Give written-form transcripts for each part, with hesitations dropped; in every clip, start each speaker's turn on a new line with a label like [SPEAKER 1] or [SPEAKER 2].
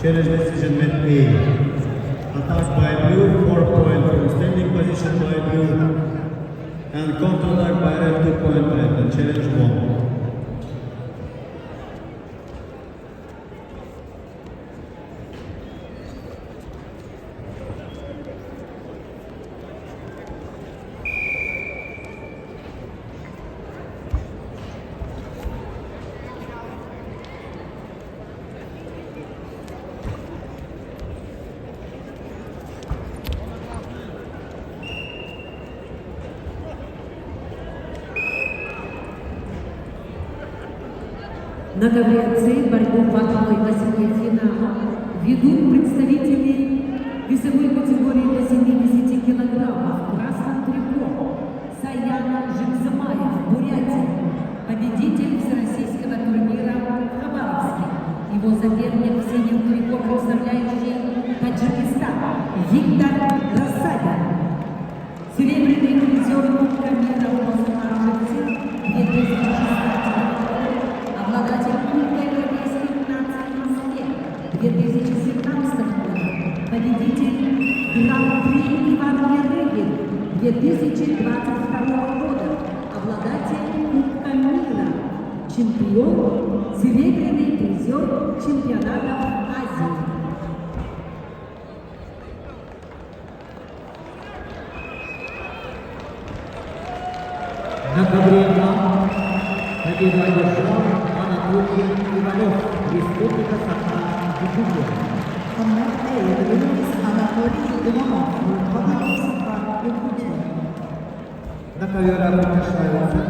[SPEAKER 1] Challenge decision met A. Attack by blue, 4 point from standing position by blue. And counter attack by red, 2 point red. And challenge 1.
[SPEAKER 2] На ковре С борьбу ватовой восьмой финала ведут представители весовой категории до 70 килограммов в красном трико Саяна Жикзамаев, Бурятия, победитель всероссийского турнира в Хабаровске. Его соперник в синем трико, представляющий Таджикистан, Виктор Рассадин. Серебряный призер Кубка мира в Лос-Анджелесе 2016 обладатель Кубка Европейских наций в Москве 2017 года, победитель Гран-при Иван Ярыгин 2022 года, обладатель Кубка мира, чемпион, серебряный призер чемпионатов Азии.
[SPEAKER 3] На ковре победу одержал Анатолий Иванов, Республика Саха-Якутия. На ковер приглашаются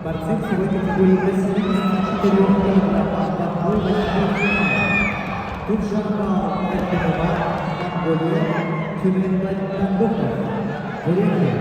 [SPEAKER 3] борцы всего категории до 74 килограммов подбой 8 финала. Тубжарбал Эрдебова, Монголия, Тюменбай Тангоков, Бурятия.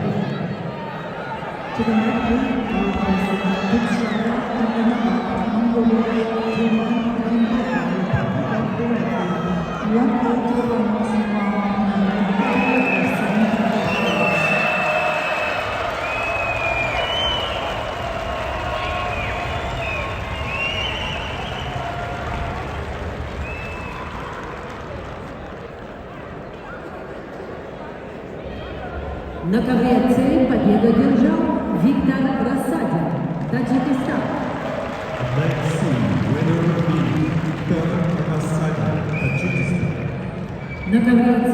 [SPEAKER 2] На ковре С победу одержал Виктор Рассадин, Таджикистан.
[SPEAKER 1] Let's see, winner B, Victor Rassadi, Tajikistan.
[SPEAKER 2] На ковре С